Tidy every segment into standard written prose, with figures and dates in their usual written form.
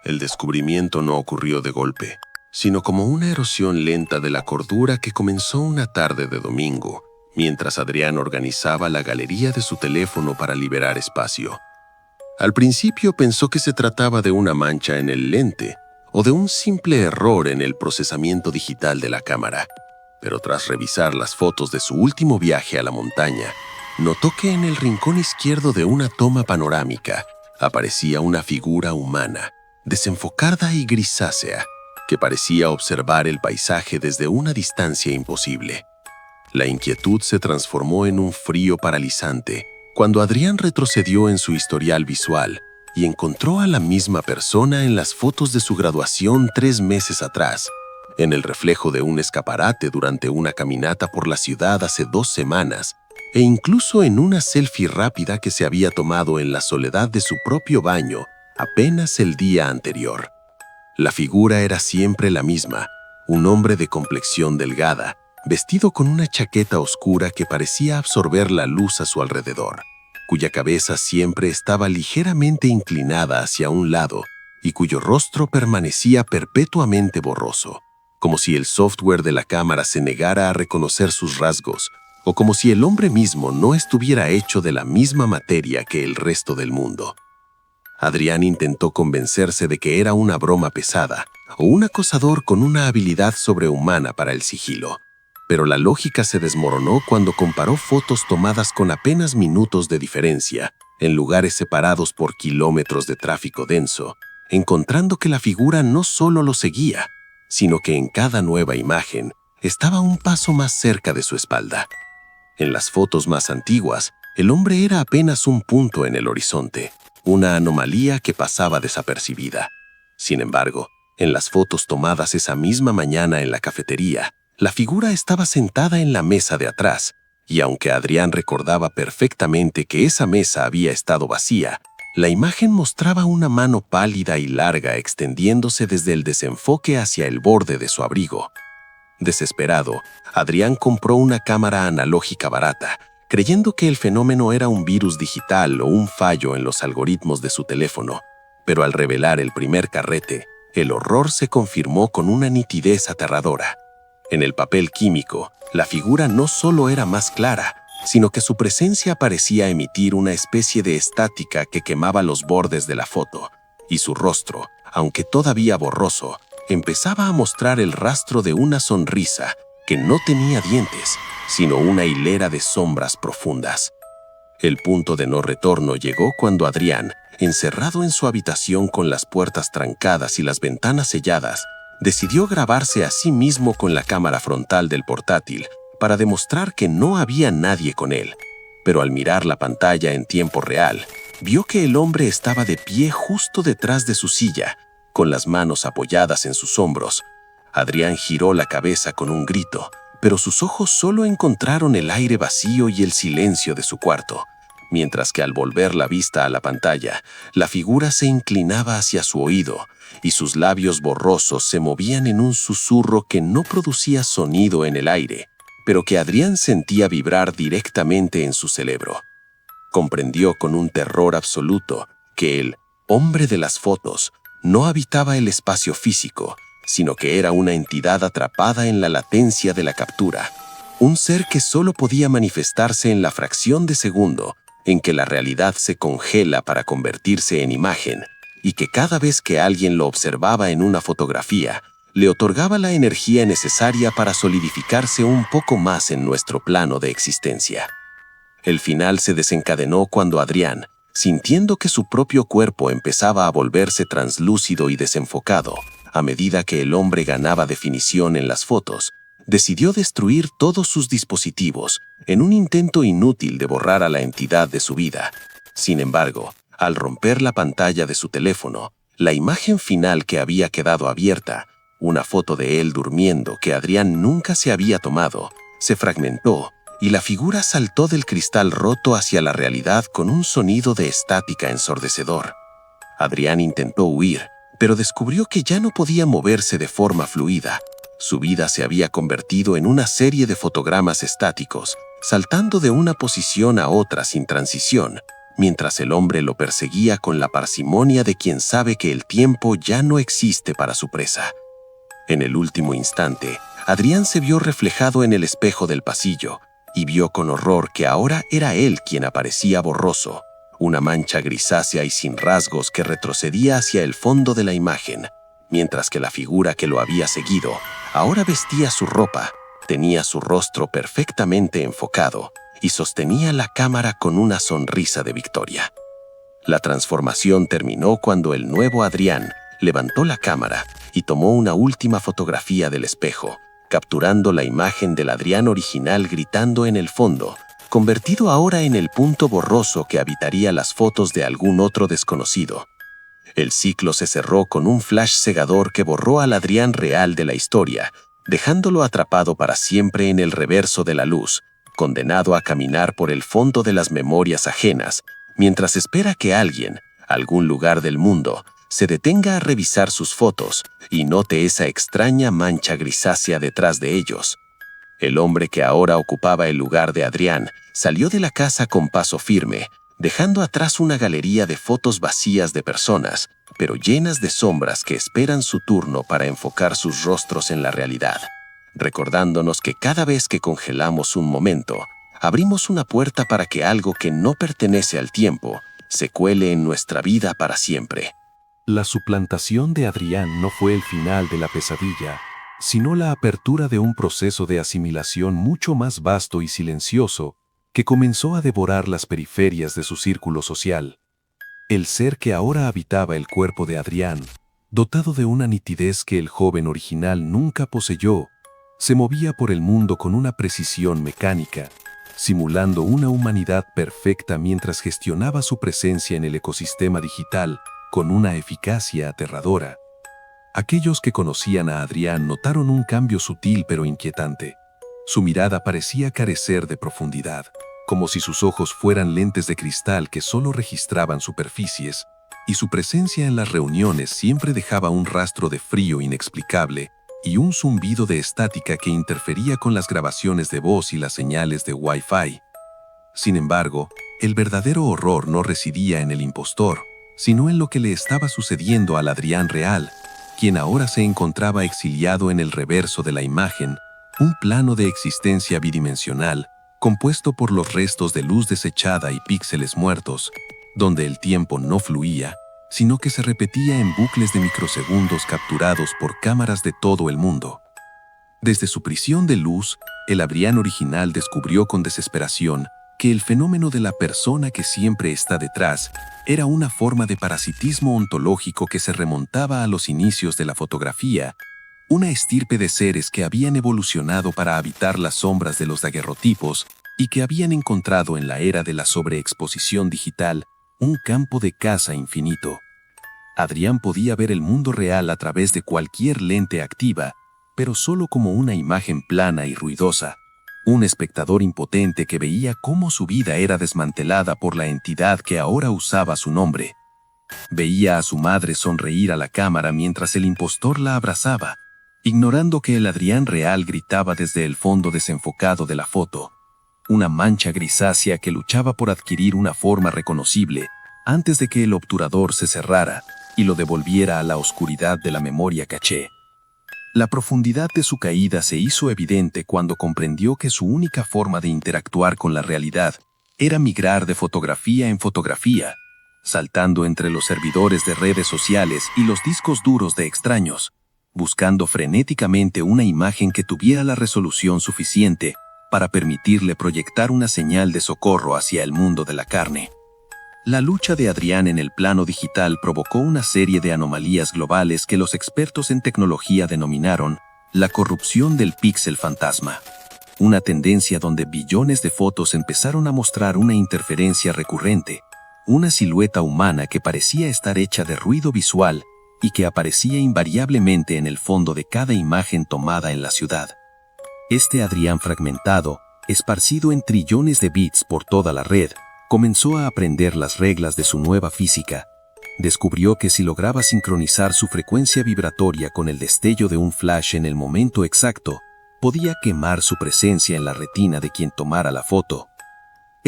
El descubrimiento no ocurrió de golpe, sino como una erosión lenta de la cordura que comenzó una tarde de domingo, mientras Adrián organizaba la galería de su teléfono para liberar espacio. Al principio pensó que se trataba de una mancha en el lente o de un simple error en el procesamiento digital de la cámara, pero tras revisar las fotos de su último viaje a la montaña, notó que en el rincón izquierdo de una toma panorámica aparecía una figura humana, desenfocada y grisácea, que parecía observar el paisaje desde una distancia imposible. La inquietud se transformó en un frío paralizante cuando Adrián retrocedió en su historial visual y encontró a la misma persona en las fotos de su graduación 3 meses atrás, en el reflejo de un escaparate durante una caminata por la ciudad hace 2 semanas, e incluso en una selfie rápida que se había tomado en la soledad de su propio baño apenas el día anterior. La figura era siempre la misma, un hombre de complexión delgada, vestido con una chaqueta oscura que parecía absorber la luz a su alrededor, cuya cabeza siempre estaba ligeramente inclinada hacia un lado y cuyo rostro permanecía perpetuamente borroso, como si el software de la cámara se negara a reconocer sus rasgos, o como si el hombre mismo no estuviera hecho de la misma materia que el resto del mundo. Adrián intentó convencerse de que era una broma pesada o un acosador con una habilidad sobrehumana para el sigilo, pero la lógica se desmoronó cuando comparó fotos tomadas con apenas minutos de diferencia, en lugares separados por kilómetros de tráfico denso, encontrando que la figura no solo lo seguía, sino que en cada nueva imagen estaba un paso más cerca de su espalda. En las fotos más antiguas, el hombre era apenas un punto en el horizonte, una anomalía que pasaba desapercibida. Sin embargo, en las fotos tomadas esa misma mañana en la cafetería, la figura estaba sentada en la mesa de atrás, y aunque Adrián recordaba perfectamente que esa mesa había estado vacía, la imagen mostraba una mano pálida y larga extendiéndose desde el desenfoque hacia el borde de su abrigo. Desesperado, Adrián compró una cámara analógica barata, creyendo que el fenómeno era un virus digital o un fallo en los algoritmos de su teléfono, pero al revelar el primer carrete, el horror se confirmó con una nitidez aterradora. En el papel químico, la figura no solo era más clara, sino que su presencia parecía emitir una especie de estática que quemaba los bordes de la foto, y su rostro, aunque todavía borroso, empezaba a mostrar el rastro de una sonrisa que no tenía dientes, sino una hilera de sombras profundas. El punto de no retorno llegó cuando Adrián, encerrado en su habitación con las puertas trancadas y las ventanas selladas, decidió grabarse a sí mismo con la cámara frontal del portátil para demostrar que no había nadie con él. Pero al mirar la pantalla en tiempo real, vio que el hombre estaba de pie justo detrás de su silla, con las manos apoyadas en sus hombros. Adrián giró la cabeza con un grito, pero sus ojos solo encontraron el aire vacío y el silencio de su cuarto, mientras que al volver la vista a la pantalla, la figura se inclinaba hacia su oído y sus labios borrosos se movían en un susurro que no producía sonido en el aire, pero que Adrián sentía vibrar directamente en su cerebro. Comprendió con un terror absoluto que el hombre de las fotos no habitaba el espacio físico, sino que era una entidad atrapada en la latencia de la captura, un ser que solo podía manifestarse en la fracción de segundo en que la realidad se congela para convertirse en imagen, y que cada vez que alguien lo observaba en una fotografía, le otorgaba la energía necesaria para solidificarse un poco más en nuestro plano de existencia. El final se desencadenó cuando Adrián, sintiendo que su propio cuerpo empezaba a volverse translúcido y desenfocado, a medida que el hombre ganaba definición en las fotos, decidió destruir todos sus dispositivos en un intento inútil de borrar a la entidad de su vida. Sin embargo, al romper la pantalla de su teléfono, la imagen final que había quedado abierta, una foto de él durmiendo que Adrián nunca se había tomado, se fragmentó y la figura saltó del cristal roto hacia la realidad con un sonido de estática ensordecedor. Adrián intentó huir, pero descubrió que ya no podía moverse de forma fluida. Su vida se había convertido en una serie de fotogramas estáticos, saltando de una posición a otra sin transición, mientras el hombre lo perseguía con la parsimonia de quien sabe que el tiempo ya no existe para su presa. En el último instante, Adrián se vio reflejado en el espejo del pasillo y vio con horror que ahora era él quien aparecía borroso, una mancha grisácea y sin rasgos que retrocedía hacia el fondo de la imagen, mientras que la figura que lo había seguido ahora vestía su ropa, tenía su rostro perfectamente enfocado y sostenía la cámara con una sonrisa de victoria. La transformación terminó cuando el nuevo Adrián levantó la cámara y tomó una última fotografía del espejo, capturando la imagen del Adrián original gritando en el fondo, convertido ahora en el punto borroso que habitaría las fotos de algún otro desconocido. El ciclo se cerró con un flash cegador que borró al Adrián real de la historia, dejándolo atrapado para siempre en el reverso de la luz, condenado a caminar por el fondo de las memorias ajenas, mientras espera que alguien, algún lugar del mundo, se detenga a revisar sus fotos y note esa extraña mancha grisácea detrás de ellos. El hombre que ahora ocupaba el lugar de Adrián salió de la casa con paso firme, dejando atrás una galería de fotos vacías de personas, pero llenas de sombras que esperan su turno para enfocar sus rostros en la realidad, recordándonos que cada vez que congelamos un momento, abrimos una puerta para que algo que no pertenece al tiempo se cuele en nuestra vida para siempre. La suplantación de Adrián no fue el final de la pesadilla, sino la apertura de un proceso de asimilación mucho más vasto y silencioso que comenzó a devorar las periferias de su círculo social. El ser que ahora habitaba el cuerpo de Adrián, dotado de una nitidez que el joven original nunca poseyó, se movía por el mundo con una precisión mecánica, simulando una humanidad perfecta mientras gestionaba su presencia en el ecosistema digital con una eficacia aterradora. Aquellos que conocían a Adrián notaron un cambio sutil pero inquietante. Su mirada parecía carecer de profundidad, como si sus ojos fueran lentes de cristal que solo registraban superficies, y su presencia en las reuniones siempre dejaba un rastro de frío inexplicable y un zumbido de estática que interfería con las grabaciones de voz y las señales de Wi-Fi. Sin embargo, el verdadero horror no residía en el impostor, sino en lo que le estaba sucediendo al Adrián real, quien ahora se encontraba exiliado en el reverso de la imagen, un plano de existencia bidimensional, compuesto por los restos de luz desechada y píxeles muertos, donde el tiempo no fluía, sino que se repetía en bucles de microsegundos capturados por cámaras de todo el mundo. Desde su prisión de luz, el Adrián original descubrió con desesperación que el fenómeno de la persona que siempre está detrás era una forma de parasitismo ontológico que se remontaba a los inicios de la fotografía, una estirpe de seres que habían evolucionado para habitar las sombras de los daguerrotipos y que habían encontrado en la era de la sobreexposición digital un campo de caza infinito. Adrián podía ver el mundo real a través de cualquier lente activa, pero solo como una imagen plana y ruidosa, un espectador impotente que veía cómo su vida era desmantelada por la entidad que ahora usaba su nombre. Veía a su madre sonreír a la cámara mientras el impostor la abrazaba, ignorando que el Adrián real gritaba desde el fondo desenfocado de la foto, una mancha grisácea que luchaba por adquirir una forma reconocible antes de que el obturador se cerrara y lo devolviera a la oscuridad de la memoria caché. La profundidad de su caída se hizo evidente cuando comprendió que su única forma de interactuar con la realidad era migrar de fotografía en fotografía, saltando entre los servidores de redes sociales y los discos duros de extraños, buscando frenéticamente una imagen que tuviera la resolución suficiente para permitirle proyectar una señal de socorro hacia el mundo de la carne. La lucha de Adrián en el plano digital provocó una serie de anomalías globales que los expertos en tecnología denominaron la corrupción del píxel fantasma, una tendencia donde billones de fotos empezaron a mostrar una interferencia recurrente, una silueta humana que parecía estar hecha de ruido visual y que aparecía invariablemente en el fondo de cada imagen tomada en la ciudad. Este Adrián fragmentado, esparcido en trillones de bits por toda la red, comenzó a aprender las reglas de su nueva física. Descubrió que si lograba sincronizar su frecuencia vibratoria con el destello de un flash en el momento exacto, podía quemar su presencia en la retina de quien tomara la foto.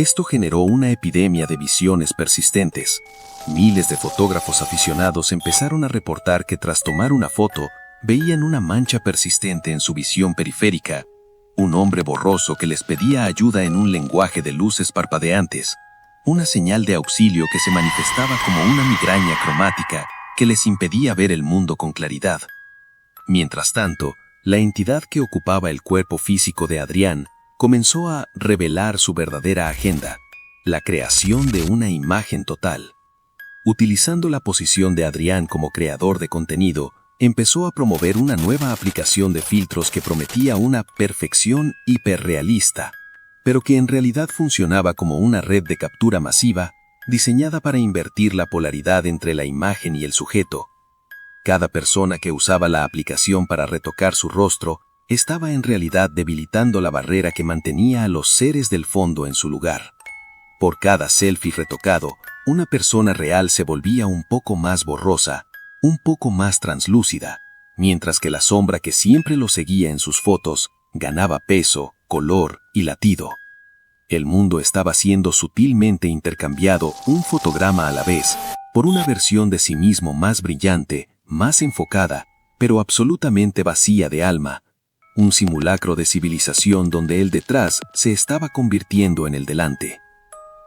Esto generó una epidemia de visiones persistentes. Miles de fotógrafos aficionados empezaron a reportar que tras tomar una foto, veían una mancha persistente en su visión periférica, un hombre borroso que les pedía ayuda en un lenguaje de luces parpadeantes, una señal de auxilio que se manifestaba como una migraña cromática que les impedía ver el mundo con claridad. Mientras tanto, la entidad que ocupaba el cuerpo físico de Adrián comenzó a revelar su verdadera agenda, la creación de una imagen total. Utilizando la posición de Adrián como creador de contenido, empezó a promover una nueva aplicación de filtros que prometía una perfección hiperrealista, pero que en realidad funcionaba como una red de captura masiva diseñada para invertir la polaridad entre la imagen y el sujeto. Cada persona que usaba la aplicación para retocar su rostro estaba en realidad debilitando la barrera que mantenía a los seres del fondo en su lugar. Por cada selfie retocado, una persona real se volvía un poco más borrosa, un poco más translúcida, mientras que la sombra que siempre lo seguía en sus fotos ganaba peso, color y latido. El mundo estaba siendo sutilmente intercambiado un fotograma a la vez por una versión de sí mismo más brillante, más enfocada, pero absolutamente vacía de alma, un simulacro de civilización donde el detrás se estaba convirtiendo en el delante.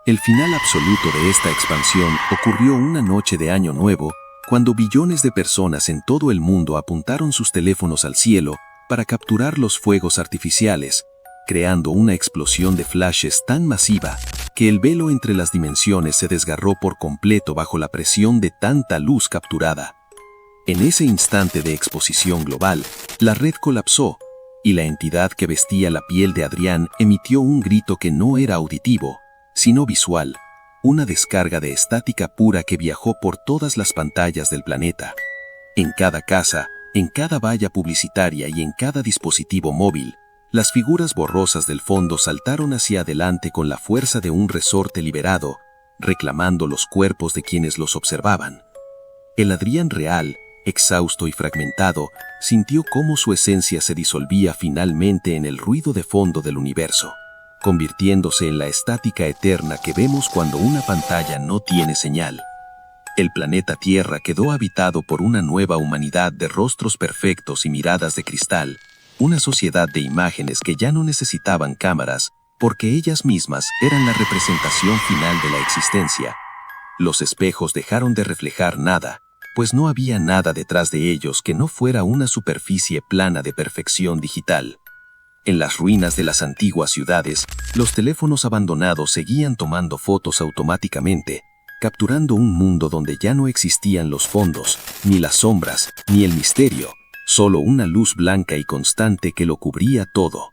El final absoluto de esta expansión ocurrió una noche de Año Nuevo, cuando billones de personas en todo el mundo apuntaron sus teléfonos al cielo para capturar los fuegos artificiales, creando una explosión de flashes tan masiva que el velo entre las dimensiones se desgarró por completo bajo la presión de tanta luz capturada. En ese instante de exposición global, la red colapsó y la entidad que vestía la piel de Adrián emitió un grito que no era auditivo, sino visual, una descarga de estática pura que viajó por todas las pantallas del planeta. En cada casa, en cada valla publicitaria y en cada dispositivo móvil, las figuras borrosas del fondo saltaron hacia adelante con la fuerza de un resorte liberado, reclamando los cuerpos de quienes los observaban. El Adrián real, exhausto y fragmentado, sintió cómo su esencia se disolvía finalmente en el ruido de fondo del universo, convirtiéndose en la estática eterna que vemos cuando una pantalla no tiene señal. El planeta Tierra quedó habitado por una nueva humanidad de rostros perfectos y miradas de cristal, una sociedad de imágenes que ya no necesitaban cámaras, porque ellas mismas eran la representación final de la existencia. Los espejos dejaron de reflejar nada, pues no había nada detrás de ellos que no fuera una superficie plana de perfección digital. En las ruinas de las antiguas ciudades, los teléfonos abandonados seguían tomando fotos automáticamente, capturando un mundo donde ya no existían los fondos, ni las sombras, ni el misterio, solo una luz blanca y constante que lo cubría todo.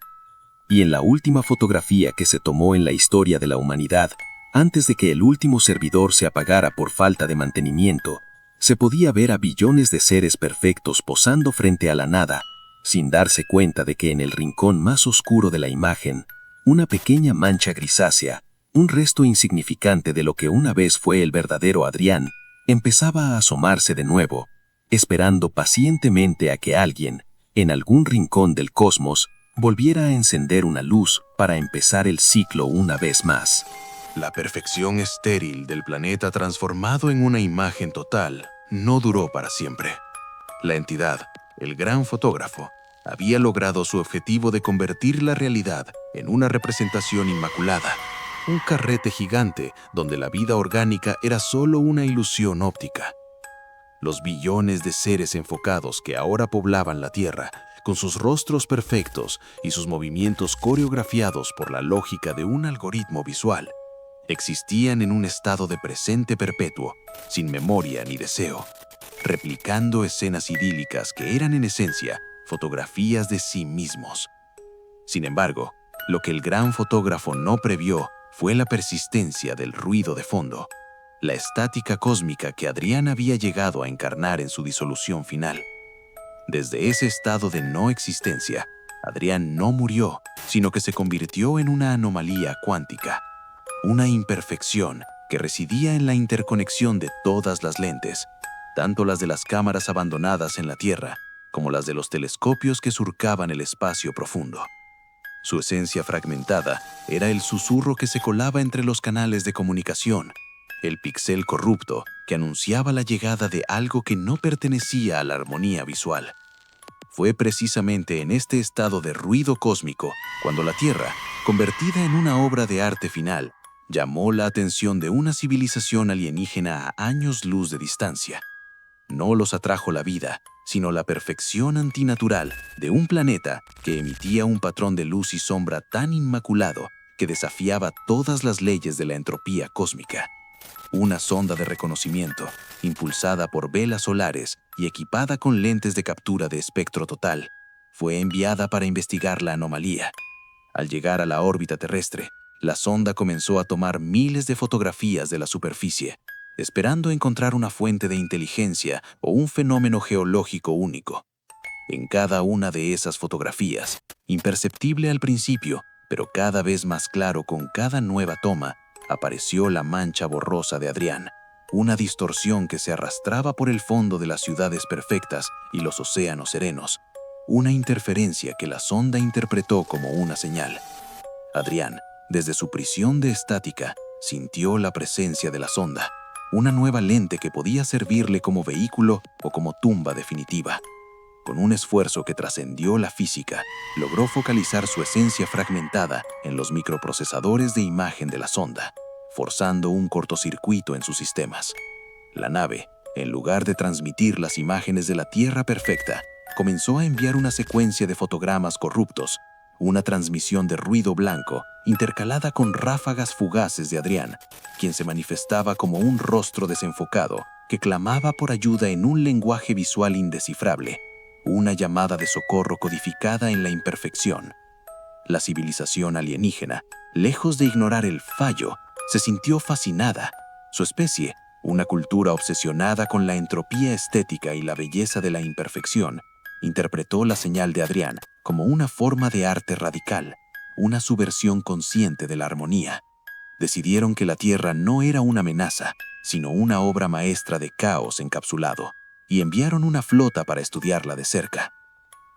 Y en la última fotografía que se tomó en la historia de la humanidad, antes de que el último servidor se apagara por falta de mantenimiento, se podía ver a billones de seres perfectos posando frente a la nada, sin darse cuenta de que en el rincón más oscuro de la imagen, una pequeña mancha grisácea, un resto insignificante de lo que una vez fue el verdadero Adrián, empezaba a asomarse de nuevo, esperando pacientemente a que alguien, en algún rincón del cosmos, volviera a encender una luz para empezar el ciclo una vez más. La perfección estéril del planeta transformado en una imagen total no duró para siempre. La entidad, el gran fotógrafo, había logrado su objetivo de convertir la realidad en una representación inmaculada, un carrete gigante donde la vida orgánica era solo una ilusión óptica. Los billones de seres enfocados que ahora poblaban la Tierra, con sus rostros perfectos y sus movimientos coreografiados por la lógica de un algoritmo visual, existían en un estado de presente perpetuo, sin memoria ni deseo, replicando escenas idílicas que eran en esencia fotografías de sí mismos. Sin embargo, lo que el gran fotógrafo no previó fue la persistencia del ruido de fondo, la estática cósmica que Adrián había llegado a encarnar en su disolución final. Desde ese estado de no existencia, Adrián no murió, sino que se convirtió en una anomalía cuántica, una imperfección que residía en la interconexión de todas las lentes, tanto las de las cámaras abandonadas en la Tierra como las de los telescopios que surcaban el espacio profundo. Su esencia fragmentada era el susurro que se colaba entre los canales de comunicación, el píxel corrupto que anunciaba la llegada de algo que no pertenecía a la armonía visual. Fue precisamente en este estado de ruido cósmico cuando la Tierra, convertida en una obra de arte final, llamó la atención de una civilización alienígena a años luz de distancia. No los atrajo la vida, sino la perfección antinatural de un planeta que emitía un patrón de luz y sombra tan inmaculado que desafiaba todas las leyes de la entropía cósmica. Una sonda de reconocimiento, impulsada por velas solares y equipada con lentes de captura de espectro total, fue enviada para investigar la anomalía. Al llegar a la órbita terrestre, la sonda comenzó a tomar miles de fotografías de la superficie, esperando encontrar una fuente de inteligencia o un fenómeno geológico único. En cada una de esas fotografías, imperceptible al principio, pero cada vez más claro con cada nueva toma, apareció la mancha borrosa de Adrián, una distorsión que se arrastraba por el fondo de las ciudades perfectas y los océanos serenos, una interferencia que la sonda interpretó como una señal. Adrián, desde su prisión de estática, sintió la presencia de la sonda, una nueva lente que podía servirle como vehículo o como tumba definitiva. Con un esfuerzo que trascendió la física, logró focalizar su esencia fragmentada en los microprocesadores de imagen de la sonda, forzando un cortocircuito en sus sistemas. La nave, en lugar de transmitir las imágenes de la Tierra perfecta, comenzó a enviar una secuencia de fotogramas corruptos, una transmisión de ruido blanco intercalada con ráfagas fugaces de Adrián, quien se manifestaba como un rostro desenfocado que clamaba por ayuda en un lenguaje visual indescifrable, una llamada de socorro codificada en la imperfección. La civilización alienígena, lejos de ignorar el fallo, se sintió fascinada. Su especie, una cultura obsesionada con la entropía estética y la belleza de la imperfección, interpretó la señal de Adrián como una forma de arte radical, una subversión consciente de la armonía. Decidieron que la Tierra no era una amenaza, sino una obra maestra de caos encapsulado, y enviaron una flota para estudiarla de cerca.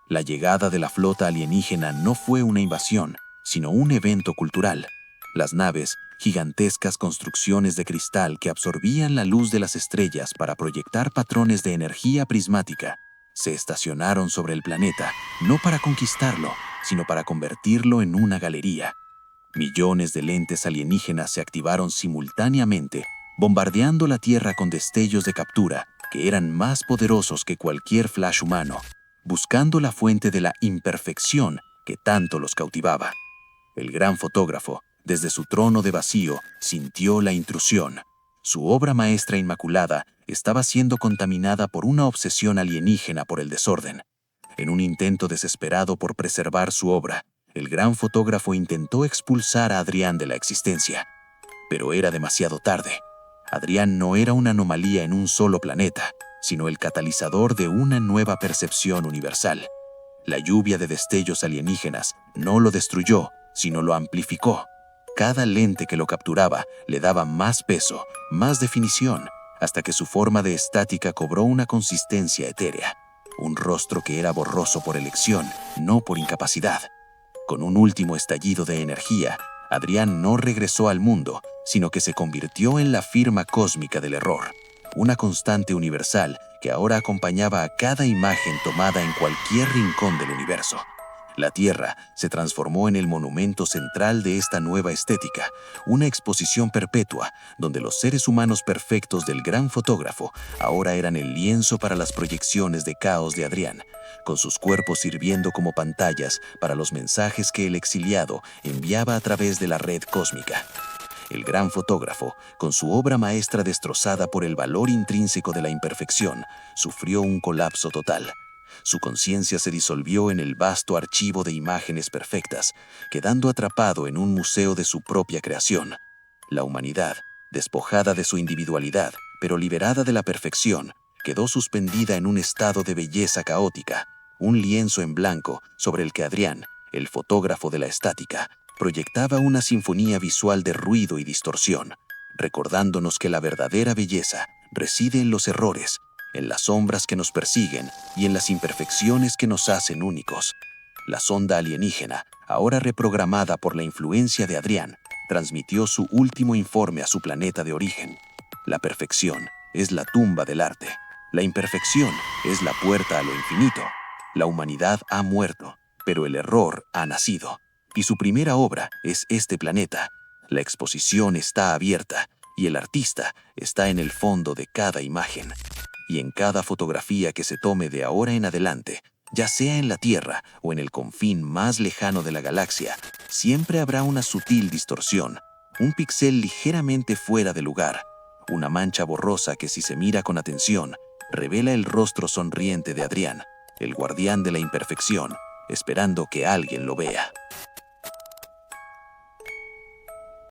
La llegada de la flota alienígena no fue una invasión, sino un evento cultural. Las naves, gigantescas construcciones de cristal que absorbían la luz de las estrellas para proyectar patrones de energía prismática, se estacionaron sobre el planeta, no para conquistarlo, sino para convertirlo en una galería. Millones de lentes alienígenas se activaron simultáneamente, bombardeando la Tierra con destellos de captura que eran más poderosos que cualquier flash humano, buscando la fuente de la imperfección que tanto los cautivaba. El gran fotógrafo, desde su trono de vacío, sintió la intrusión. Su obra maestra inmaculada estaba siendo contaminada por una obsesión alienígena por el desorden. En un intento desesperado por preservar su obra, el gran fotógrafo intentó expulsar a Adrián de la existencia. Pero era demasiado tarde. Adrián no era una anomalía en un solo planeta, sino el catalizador de una nueva percepción universal. La lluvia de destellos alienígenas no lo destruyó, sino lo amplificó. Cada lente que lo capturaba le daba más peso, más definición, hasta que su forma de estática cobró una consistencia etérea. Un rostro que era borroso por elección, no por incapacidad. Con un último estallido de energía, Adrián no regresó al mundo, sino que se convirtió en la firma cósmica del error, una constante universal que ahora acompañaba a cada imagen tomada en cualquier rincón del universo. La Tierra se transformó en el monumento central de esta nueva estética, una exposición perpetua donde los seres humanos perfectos del gran fotógrafo ahora eran el lienzo para las proyecciones de caos de Adrián, con sus cuerpos sirviendo como pantallas para los mensajes que el exiliado enviaba a través de la red cósmica. El gran fotógrafo, con su obra maestra destrozada por el valor intrínseco de la imperfección, sufrió un colapso total. Su conciencia se disolvió en el vasto archivo de imágenes perfectas, quedando atrapado en un museo de su propia creación. La humanidad, despojada de su individualidad, pero liberada de la perfección, quedó suspendida en un estado de belleza caótica, un lienzo en blanco sobre el que Adrián, el fotógrafo de la estática, proyectaba una sinfonía visual de ruido y distorsión, recordándonos que la verdadera belleza reside en los errores, en las sombras que nos persiguen y en las imperfecciones que nos hacen únicos. La sonda alienígena ahora reprogramada por la influencia de Adrián, transmitió su último informe a su planeta de origen. La perfección es la tumba del arte. La imperfección es la puerta a lo infinito. La humanidad ha muerto, pero el error ha nacido. Y su primera obra es este planeta. La exposición está abierta y el artista está en el fondo de cada imagen. Y en cada fotografía que se tome de ahora en adelante, ya sea en la Tierra o en el confín más lejano de la galaxia, siempre habrá una sutil distorsión, un píxel ligeramente fuera de lugar, una mancha borrosa que si se mira con atención, revela el rostro sonriente de Adrián, el guardián de la imperfección, esperando que alguien lo vea.